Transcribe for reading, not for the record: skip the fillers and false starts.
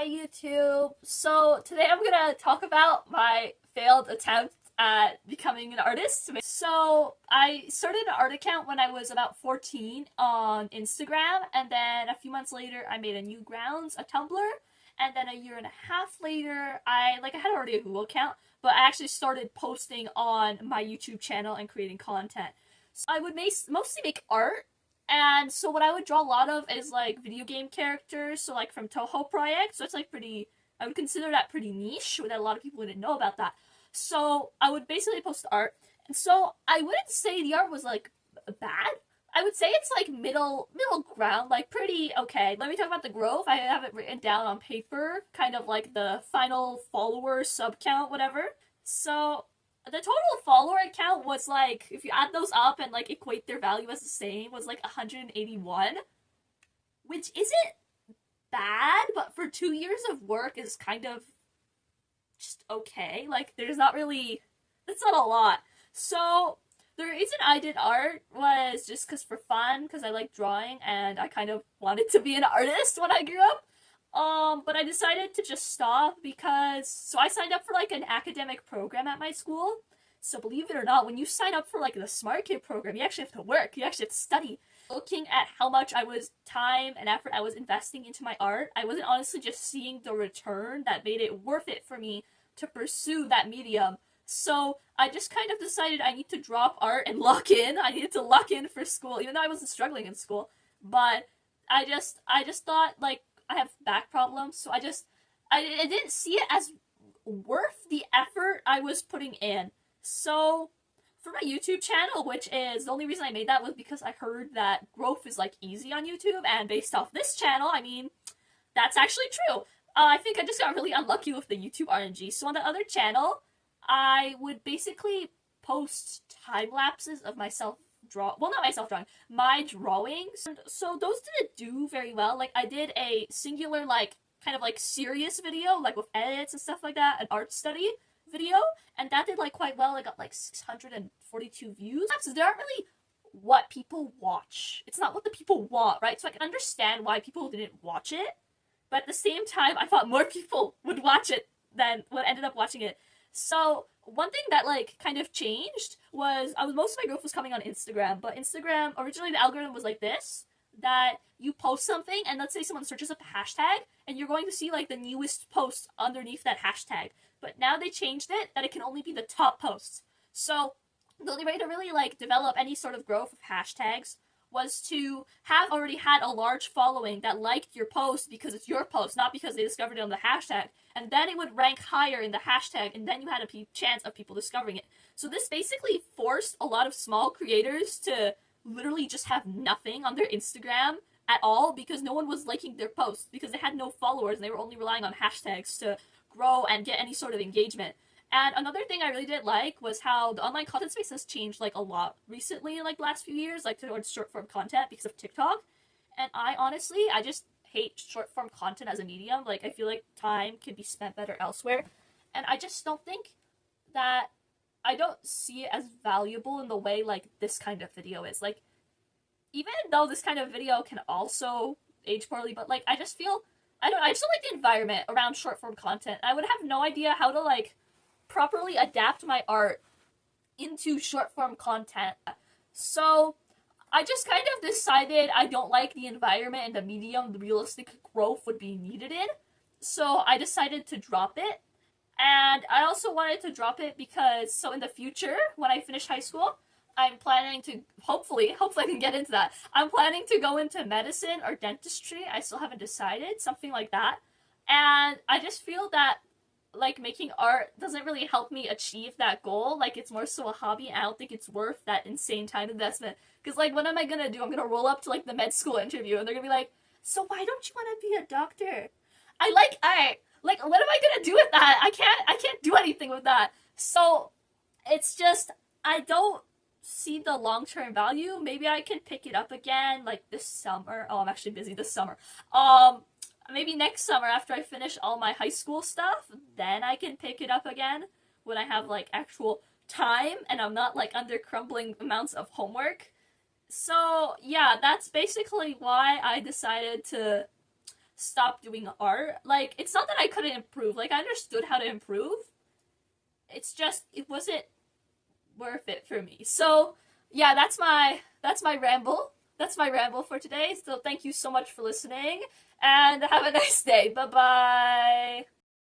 Hi YouTube. So today I'm gonna talk about my failed attempt at becoming an artist. So I started an art account when I was about 14 on Instagram, and then a few months later I made a Newgrounds, a Tumblr, and then a year and a half later I had already a Google account, but I actually started posting on my YouTube channel and creating content. So I would mostly make art, and so what I would draw a lot of is like video game characters, so like from Touhou projects. So it's like pretty, I would consider that pretty niche, that a lot of people didn't know about that. So I would basically post art, and so I wouldn't say the art was like bad. I would say it's like middle ground, like pretty okay. Let me talk about the growth. I have it written down on paper, kind of like the final follower sub count, whatever. So the total follower count was like, if you add those up and like equate their value as the same, was like 181, which isn't bad, but for 2 years of work is kind of just okay. Like, there's not really, that's not a lot. So the reason I did art was just because for fun, because I like drawing and I kind of wanted to be an artist when I grew up. But I decided to just stop because, so I signed up for like an academic program at my school. So believe it or not, when you sign up for like the Smart Kid program, you actually have to work, you actually have to study. Looking at how much time and effort I was investing into my art, I wasn't honestly just seeing the return that made it worth it for me to pursue that medium. So I just kind of decided I need to drop art and lock in. I needed to lock in for school, even though I wasn't struggling in school. But I just thought, like, I have back problems, so I didn't see it as worth the effort I was putting in. So for my YouTube channel, which is the only reason I made that was because I heard that growth is like easy on YouTube, and based off this channel, I mean, that's actually true. I think I just got really unlucky with the YouTube RNG. So on the other channel, I would basically post time lapses of myself not myself drawing, my drawings. And so those didn't do very well. Like, I did a singular, like, kind of like serious video, like with edits and stuff like that, an art study video, and that did like quite well. I got like 642 views. So they aren't really what people watch. It's not what the people want, right? So I can understand why people didn't watch it, but at the same time, I thought more people would watch it than what ended up watching it. So one thing that like kind of changed was most of my growth was coming on Instagram, but Instagram originally the algorithm was like this, that you post something and let's say someone searches up a hashtag and you're going to see like the newest post underneath that hashtag. But now they changed it that it can only be the top posts. So the only way to really like develop any sort of growth of hashtags was to have already had a large following that liked your post because it's your post, not because they discovered it on the hashtag. And then it would rank higher in the hashtag, and then you had a chance of people discovering it. So this basically forced a lot of small creators to literally just have nothing on their Instagram at all because no one was liking their posts because they had no followers and they were only relying on hashtags to grow and get any sort of engagement. And another thing I really didn't like was how the online content space has changed like a lot recently, like last few years, like towards short form content because of TikTok. And I just hate short form content as a medium. Like, I feel like time can be spent better elsewhere. And I just don't think that, I don't see it as valuable in the way like this kind of video is. Like, even though this kind of video can also age poorly, but like I just feel, I just don't like the environment around short form content. I would have no idea how to like properly adapt my art into short form content. So I just kind of decided I don't like the environment and the medium the realistic growth would be needed in. So I decided to drop it. And I also wanted to drop it because, so in the future, when I finish high school, I'm planning to, hopefully I can get into that. I'm planning to go into medicine or dentistry. I still haven't decided, something like that. And I just feel that like making art doesn't really help me achieve that goal. Like, it's more so a hobby, and I don't think it's worth that insane time investment. Because like, what am I gonna do? I'm gonna roll up to like the med school interview and they're gonna be like, so why don't you want to be a doctor? I like art. Like, what am I gonna do with that? I can't do anything with that. So it's just, I don't see the long-term value. Maybe I can pick it up again like this summer. Oh, I'm actually busy this summer. Maybe next summer after I finish all my high school stuff, then I can pick it up again when I have like actual time and I'm not like under crumbling amounts of homework. So yeah, that's basically why I decided to stop doing art. Like, it's not that I couldn't improve. Like, I understood how to improve. It's just, it wasn't worth it for me. So, yeah, that's my ramble. That's my ramble for today. So thank you so much for listening, and have a nice day. Bye-bye.